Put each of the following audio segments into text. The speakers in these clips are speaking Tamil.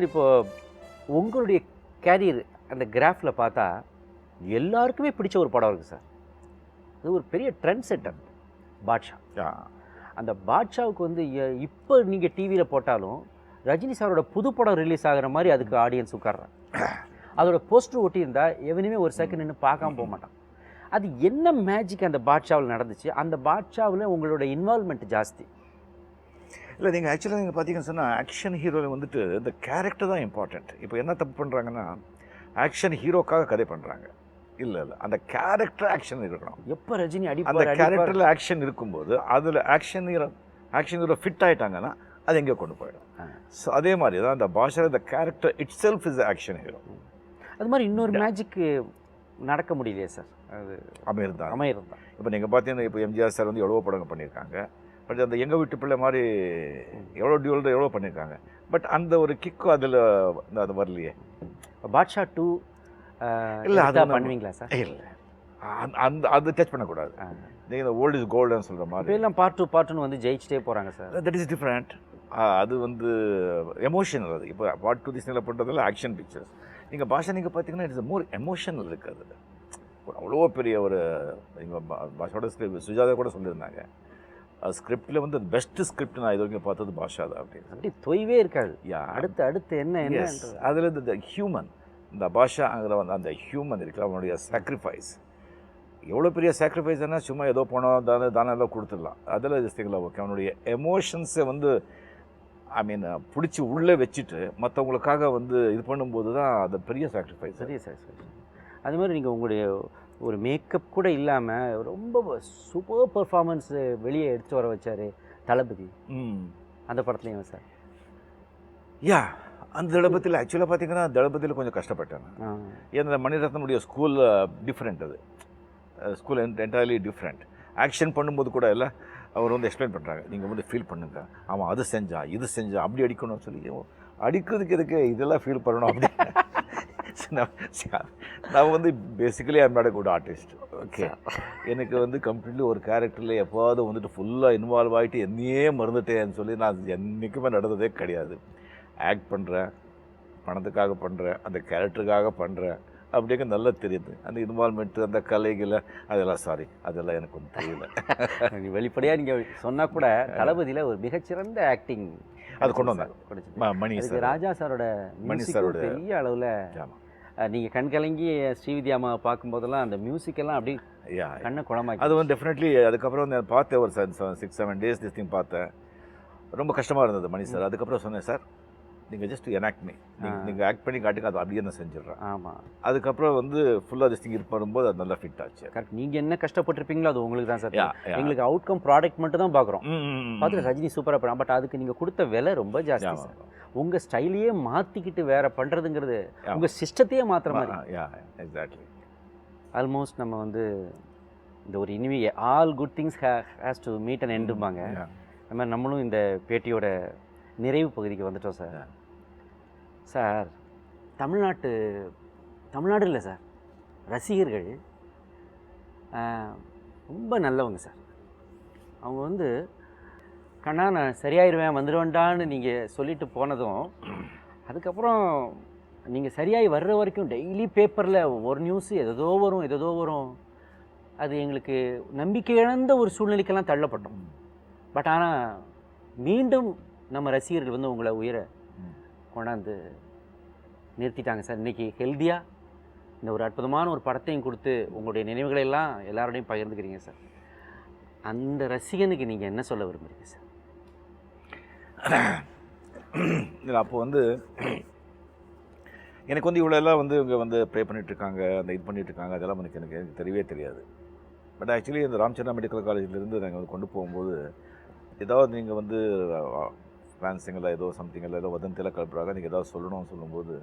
சார் இப்போது உங்களுடைய கேரியர் அந்த கிராஃபில் பார்த்தா எல்லாருக்குமே பிடிச்ச ஒரு படம் இருக்குது சார். அது ஒரு பெரிய ட்ரெண்ட் செட்டர், பாட்ஷா. அந்த பாட்ஷாவுக்கு வந்து இப்போ நீங்கள் டிவியில் போட்டாலும் ரஜினி சாரோட புது படம் ரிலீஸ் ஆகிற மாதிரி அதுக்கு ஆடியன்ஸ் உட்கார்றாங்க. அதோட போஸ்டர் ஒட்டியிருந்தா எவனுமே ஒரு செகண்ட் நின்று பார்க்காம போக மாட்டான். அது என்ன மேஜிக் அந்த பாட்ஷாவில் நடந்துச்சு? அந்த பாட்ஷாவில் உங்களோட இன்வால்மெண்ட் ஜாஸ்தி இல்லை. நீங்கள் ஆக்சுவலாக நீங்கள் பார்த்தீங்கன்னு சொன்னால் ஆக்ஷன் ஹீரோவில் வந்துட்டு இந்த கேரக்டர் தான் இம்பார்ட்டண்ட். இப்போ என்ன தப்பு பண்ணுறாங்கன்னா ஆக்ஷன் ஹீரோக்காக கதை பண்ணுறாங்க. இல்லை அந்த கேரக்டர் ஆக்ஷன் இருக்கணும். எப்போ ரஜினி அந்த கேரக்டரில் ஆக்ஷன் இருக்கும்போது அதில் ஆக்ஷன் ஹீரோ ஃபிட் ஆகிட்டாங்கன்னா அது எங்கேயோ கொண்டு போயிடும். ஸோ அதே மாதிரி தான் அந்த பாஷா இந்த character it self is action hero. அது மாதிரி இன்னொரு மேஜிக்கு நடக்க முடியலையே சார். அது அமையர் தான். இப்போ நீங்கள் பார்த்தீங்கன்னா இப்போ எம்ஜிஆர் சார் வந்து எவ்வளோ படங்கள் பண்ணியிருக்காங்க. பட் அந்த எங்கள் வீட்டு பிள்ளை மாதிரி எவ்வளோ டியூல் எவ்வளோ பண்ணியிருக்காங்க. பட் அந்த ஒரு கிக்கும் அதில் அது வரலையே. பாட்ஷா 2 இல்லை அதை பண்ணுவீங்களா சார்? இல்லை, அது டச் பண்ணக்கூடாது. நீங்கள் இந்த ஓல்டு இஸ் கோல்டுன்னு சொல்கிற மாதிரி எல்லாம் பார்ட் 2 வந்து ஜெயிச்சிட்டே போகிறாங்க சார். That is different. அது வந்து எமோஷனல். அது இப்போ பார்ட் 2 திஸ்னில் பண்ணுறதுல ஆக்ஷன் பிக்சர்ஸ். நீங்கள் பாஷா நீங்கள் பார்த்தீங்கன்னா இட்ஸ் மோர் எமோஷனல் இருக்குது அதில். அவ்வளோ பெரிய ஒரு எங்கள் பாஷாவோட ஸ்கிரிப்ட் சுஜாதா கூட சொல்லியிருந்தாங்க. ஸ்கிரிப்டில் வந்து பெஸ்ட்டு ஸ்கிரிப்ட் நான் இது வரைக்கும் பார்த்தது பாஷா தான் அப்படின்னு. அப்படி தொய்வே இருக்காது. அடுத்து என்ன அதில் இந்த ஹியூமன், இந்த பாஷாங்கிற வந்து அந்த ஹியூமன் இருக்குல்ல, அவனுடைய சாக்ரிஃபைஸ் எவ்வளோ பெரிய சாக்ரிஃபைஸ்னா சும்மா ஏதோ போனோம் தானே எல்லாம் கொடுத்துடலாம். அதில் ஜஸ்திங்களா ஓகே அவனுடைய எமோஷன்ஸை வந்து ஐ மீன் பிடிச்சி உள்ளே வச்சுட்டு மற்றவங்களுக்காக வந்து இது பண்ணும்போது தான் அது பெரிய சாக்ரிஃபைஸ். அது மாதிரி நீங்கள் உங்களுடைய ஒரு மேக்கப் கூட இல்லாமல் ரொம்ப சூப்பர் பர்ஃபார்மன்ஸு வெளியே எடுத்து வர வச்சார் தளபதி. அந்த படத்துலையும் சார் அந்த தளபதியில் ஆக்சுவலாக பார்த்தீங்கன்னா தளபதியில் கொஞ்சம் கஷ்டப்பட்டேன். ஏன்னா மணிரத்னமுடைய ஸ்கூல் டிஃப்ரெண்ட். அது ஸ்கூல் என்டையர்லி டிஃப்ரெண்ட். ஆக்ஷன் பண்ணும்போது கூட இல்லை அவர் வந்து எக்ஸ்பிளைன் பண்ணுறாங்க, நீங்கள் வந்து ஃபீல் பண்ணுங்க, அவன் அது செஞ்சான் இது செஞ்சான் அப்படி அடிக்கணும்னு சொல்லி அடிக்கிறதுக்கு எதுக்கு இதெல்லாம் ஃபீல் பண்ணணும் அப்படி. நான் வந்து basically I'm not a good artist. Okay, எனக்கு வந்து கம்ப்ளீட்லி ஒரு கேரக்டரில் எப்போது வந்துட்டு ஃபுல்லாக இன்வால்வ் ஆகிட்டு என்னையே மறந்துட்டேன்னு சொல்லி நான் என்றைக்குமே நடந்ததே கிடையாது. ஆக்ட் பண்ணுறேன், பணத்துக்காக பண்ணுறேன், அந்த கேரக்டருக்காக பண்ணுறேன் அப்படிங்க நல்லா தெரியுது. அந்த இன்வால்மெண்ட்டு அந்த கலைகளை அதெல்லாம் எனக்கு ஒன்றும் தெரியல. வெளிப்படையாக நீங்கள் சொன்னால் கூட தளபதியில் ஒரு மிகச்சிறந்த ஆக்டிங் அது கொண்டு வந்தாங்க. மணி சார், ராஜா சாரோட மணி சாரோட பெரிய அளவில் நீங்கள் கண்கலங்கி ஸ்ரீவித்யா அம்மாவை பார்க்கும்போதெல்லாம் அந்த மியூசிக்கெல்லாம் அப்படி கண்ணை குளமாக்கி. அது வந்து டெஃபினெட்லி அதுக்கப்புறம் வந்து பார்த்தேன் ஒரு 6-7 days திஸ் திங் பார்த்தேன். ரொம்ப கஷ்டமாக இருந்தது மணி சார். அதுக்கப்புறம் சொன்னேன், சார் நீங்கள் ஜஸ்ட் எனாக்ட் மீ, நீங்கள் ஆக்ட் பண்ணி காட்டுங்க, அது அப்படியே நான் செஞ்சிடுறேன். ஆமாம். அதுக்கப்புறம் வந்து ஃபுல்லாக திஸ் திங் பண்ணும்போது அது நல்லா ஃபிட் ஆச்சு. கரெக்ட். நீங்கள் என்ன கஷ்டப்பட்டுருப்பீங்களோ அது உங்களுக்கு தான் சார். எங்களுக்கு அவுட்கம் ப்ராடக்ட் மட்டும் தான் பார்க்குறோம். பார்த்துட்டு ரஜினி சூப்பராக பண்ண, பட் அதுக்கு நீங்கள் கொடுத்த விலை ரொம்ப ஜாஸ்தி சார். உங்கள் ஸ்டைலையே மாற்றிக்கிட்டு வேறு பண்ணுறதுங்கிறது உங்கள் சிஸ்டத்தையே மாற்றுற மாதிரி. எக்ஸாக்ட்லி. ஆல்மோஸ்ட் நம்ம வந்து இந்த ஒரு இனிமே all good things has to meet and எண்டும்பாங்க. அது மாதிரி நம்மளும் இந்த பேட்டியோட நிறைவு பகுதிக்கு வந்துட்டோம் சார். சார், தமிழ்நாடு இல்லை சார், ரசிகர்கள் ரொம்ப நல்லவங்க சார். அவங்க வந்து கண்ணா நான் சரியாயிருவேன் வந்துடுவேன்டான்னு நீங்கள் சொல்லிட்டு போனதும் அதுக்கப்புறம் நீங்கள் சரியாகி வர்ற வரைக்கும் டெய்லி பேப்பரில் ஒரு நியூஸு எதோ வரும். அது எங்களுக்கு நம்பிக்கை இழந்த ஒரு சூழ்நிலைக்கெல்லாம் தள்ளப்பட்டோம். பட் ஆனால் மீண்டும் நம்ம ரசிகர்கள் வந்து உங்களை உயர கொண்டாந்து நிறுத்திட்டாங்க சார். இன்றைக்கி ஹெல்த்தியாக இந்த ஒரு அற்புதமான ஒரு படத்தையும் கொடுத்து உங்களுடைய நினைவுகளை எல்லாம் எல்லாரோடையும் பகிர்ந்துக்கிறீங்க சார். அந்த ரசிகனுக்கு நீங்கள் என்ன சொல்ல விரும்புகிறீங்க சார்? அப்போ வந்து எனக்கு வந்து இவ்வளோ எல்லாம் வந்து இவங்க வந்து ப்ரே பண்ணிகிட்ருக்காங்க, அந்த இது பண்ணிகிட்ருக்காங்க, அதெல்லாம் எனக்கு தெரியவே தெரியாது. பட் ஆக்சுவலி இந்த ராமச்சந்திரா மெடிக்கல் காலேஜிலேருந்து நாங்கள் வந்து கொண்டு போகும்போது ஏதாவது நீங்கள் வந்து ஃபேன்ஸுங்களா ஏதோ சம்திங்கில் ஏதோ வதந்தியில் கலப்புறாங்க, நீங்கள் ஏதாவது சொல்லணும்னு சொல்லும்போது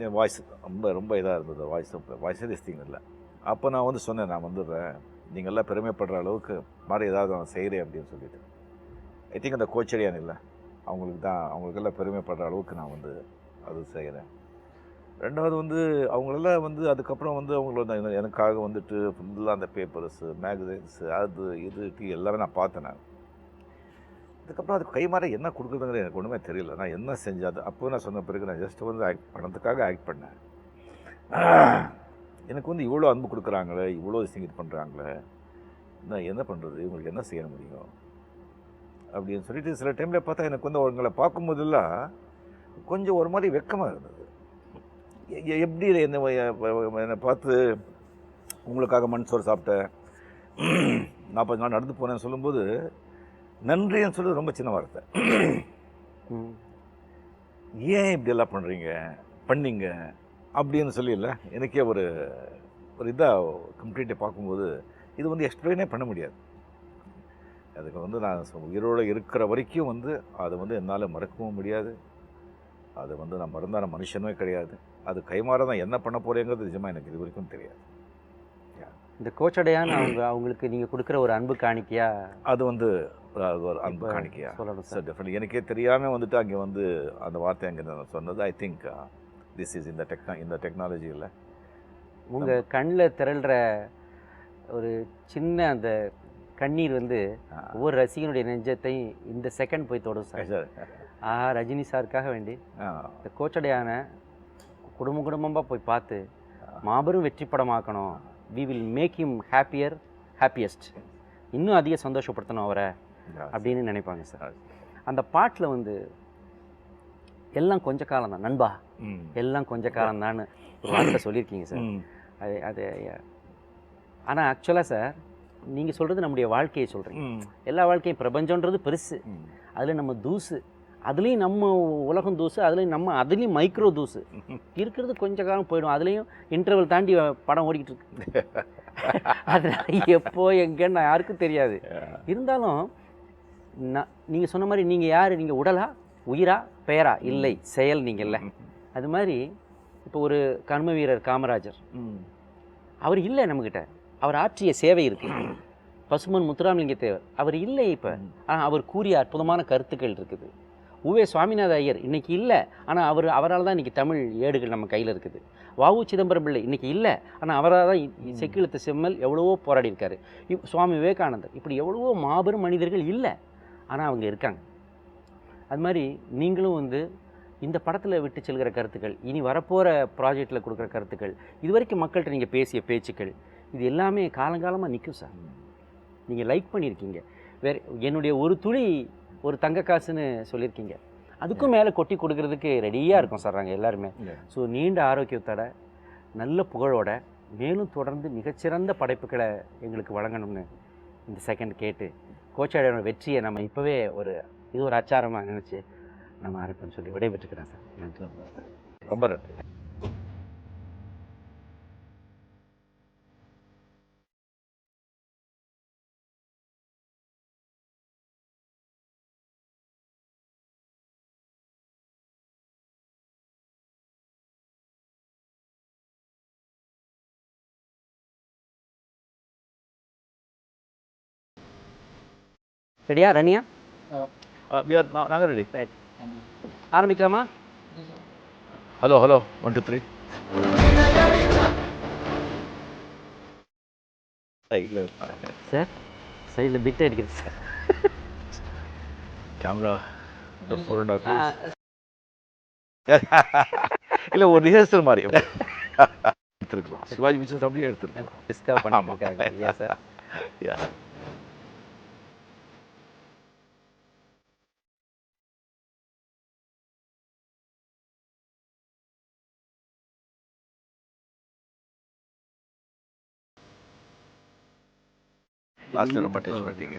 என் வாய்ஸ் ரொம்ப இதாக இருந்தது. வாய்ஸே திஸ்திங் இல்லை. அப்போ நான் வந்து சொன்னேன், நான் வந்துடுறேன், நீங்கள்லாம் பெருமைப்படுற அளவுக்கு மாதிரி ஏதாவது நான் செய்கிறேன் அப்படின்னு சொல்லிட்டு. ஐ திங்க் அந்த கோச்சரியான் இல்லை, அவங்களுக்கெல்லாம் பெருமைப்படுற அளவுக்கு நான் வந்து அது செய்கிறேன். ரெண்டாவது வந்து அவங்களெல்லாம் வந்து அதுக்கப்புறம் வந்து அவங்கள எனக்காக வந்துட்டு ஃபுல்லாக அந்த பேப்பர்ஸு மேகசின்ஸு அது இது எல்லாமே நான் பார்த்தேன். நான் அதுக்கப்புறம் அதுக்கு கைமாற என்ன கொடுக்குறதுங்கிற எனக்கு ஒன்றுமே தெரியல. நான் என்ன செஞ்சேன் அது அப்போ நான் சொன்ன பிறகு நான் ஜஸ்ட் வந்து பணத்துக்காக ஆக்ட் பண்ணேன். எனக்கு வந்து இவ்வளோ அன்பு கொடுக்குறாங்களே, இவ்வளோ இது பண்ணுறாங்களே, நான் என்ன பண்ணுறது, இவங்களுக்கு என்ன செய்ய முடியும் அப்படின்னு சொல்லிட்டு சில டைமில் பார்த்தா எனக்கு வந்து அவங்களை பார்க்கும்போதெல்லாம் கொஞ்சம் ஒரு மாதிரி வெக்கமாக இருந்தது. எப்படி என்னை பார்த்து உங்களுக்காக மண் சோறு சாப்பிட்டேன், 40 நாள் நடந்து போனேன்னு சொல்லும்போது நன்றின்னு சொல்லி ரொம்ப சின்ன வார்த்தை. ஏன் இப்படி எல்லாம் பண்ணீங்க அப்படின்னு சொல்லியில்ல எனக்கே ஒரு இதாக கம்ப்ளீட்டாக பார்க்கும்போது இது வந்து எக்ஸ்பிளைனே பண்ண முடியாது. அதுக்கு வந்து நான் உயிரோடு இருக்கிற வரைக்கும் வந்து அதை வந்து என்னால் மறக்கவும் முடியாது. அது வந்து நான் மறந்தான மனுஷனே கிடையாது. அது கைமாற தான் என்ன பண்ண போகிறேங்கிறது நிஜமாக எனக்கு இது வரைக்கும் தெரியாது. இந்த கோச்சடையான் அவங்களுக்கு நீங்கள் கொடுக்குற ஒரு அன்பு காணிக்கையா? அது வந்து ஒரு அன்பு காணிக்கையா சொல்லணும் சார். டெஃபினெட்லி எனக்கே தெரியாமல் வந்துட்டு அங்கே வந்து அந்த வார்த்தை அங்கே நான் சொன்னது. ஐ திங்க் திஸ் இஸ் இந்த டெக்னாலஜியில் உங்கள் கண்ணில் திரள்ற ஒரு சின்ன அந்த கண்ணீர் வந்து ஒவ்வொரு ரசிகனுடைய நெஞ்சத்தையும் இந்த செகண்ட் போய் தொடும் சார். ரஜினி சாருக்காக வேண்டி இந்த கோச்சடையான குடும்பமாக போய் பார்த்து மாபெரும் வெற்றி படமாக்கணும். We will make him happiest, இன்னும் அதிக சந்தோஷப்படுத்தணும் அவரை அப்படின்னு நினைப்பாங்க சார். அந்த பாட்டில் வந்து எல்லாம் கொஞ்ச காலம் தான் நண்பா, எல்லாம் கொஞ்ச காலம் தான் ஒரு வார்த்தை சொல்லியிருக்கீங்க சார். அது ஆனால் ஆக்சுவலாக சார் நீங்கள் சொல்கிறது நம்முடைய வாழ்க்கையை சொல்கிறீங்க. எல்லா வாழ்க்கையும் பிரபஞ்சன்றது பெருசு, அதில் நம்ம தூசு, அதுலேயும் நம்ம உலகம் தூசு, அதுலேயும் மைக்ரோ தூசு இருக்கிறது கொஞ்ச காலம் போயிடும். அதுலேயும் இன்டர்வல் தாண்டி படம் ஓடிக்கிட்டு இருக்கு. அதனால எப்போ எங்கன்னு யாருக்கும் தெரியாது. இருந்தாலும் நீங்கள் சொன்ன மாதிரி நீங்கள் யார், நீங்கள் உடலா உயிரா பெயரா? இல்லை, செயல் நீங்கள்ல. அது மாதிரி இப்போ ஒரு கர்ம வீரர் காமராஜர், அவர் இல்லை நம்மக்கிட்ட, அவர் ஆற்றிய சேவை இருக்கு. பசுமன் முத்துராமலிங்க தேவர் அவர் இல்லை இப்போ, ஆனால் அவர் கூறிய அற்புதமான கருத்துக்கள் இருக்குது. உவே சுவாமிநாத ஐயர் இன்னைக்கு இல்லை, ஆனால் அவரால் தான் இன்றைக்கி தமிழ் ஏடுகள் நம்ம கையில் இருக்குது. வஉ சிதம்பரம் பிள்ளை இன்றைக்கி இல்லை, ஆனால் அவரால் தான் செக்கிழுத்த செம்மல் எவ்வளவோ போராடி இருக்காரு. சுவாமி விவேகானந்தர், இப்படி எவ்வளவோ மாபெரும் மனிதர்கள் இல்லை, ஆனால் அவங்க இருக்காங்க. அது மாதிரி நீங்களும் வந்து இந்த படத்தில் விட்டு செல்கிற கருத்துக்கள், இனி வரப்போகிற ப்ராஜெக்டில் கொடுக்குற கருத்துக்கள், இது வரைக்கும் மக்கள்கிட்ட நீங்கள் பேசிய பேச்சுக்கள், இது எல்லாமே காலங்காலமாக நிற்கும் சார். நீங்கள் லைக் பண்ணியிருக்கீங்க. வேறு என்னுடைய ஒரு துளி ஒரு தங்க காசுன்னு சொல்லியிருக்கீங்க, அதுக்கும் மேலே கொட்டி கொடுக்கறதுக்கு ரெடியாக இருக்கும் சார் நாங்கள் எல்லாருமே. ஸோ நீண்ட ஆரோக்கியத்தோட நல்ல புகழோட மேலும் தொடர்ந்து மிகச்சிறந்த படைப்புகளை எங்களுக்கு வழங்கணும்னு இந்த செகண்ட் கேட்டு கோச்சடையோட வெற்றியை நம்ம இப்போவே இது ஒரு அச்சாரமாக நினச்சி நம்ம ஆரம்பிப்போம்னு சொல்லி விடைபெற்றுக்கிறேன் சார். நன்றி, ரொம்ப நன்றி. ரெடியா ரனியா? நாங்கள் ரெடி. ஆரம்பிக்கலாமா? ஹலோ 1 2 3. சார் சைடில் பிட் அடிக்கிறது சார். கேமரா இல்லை, ஒரு ரிஹர்சல் மாதிரி எடுத்துருக்கோம். சிவாஜி பிக்சர்ஸ் அப்படியே எடுத்துருக்கோம். டிஸ்கவர் பண்ணிருக்காங்க சார். லாஸ்ட்டில் ரொம்ப டேஸ்ட் பண்ணிட்டீங்க.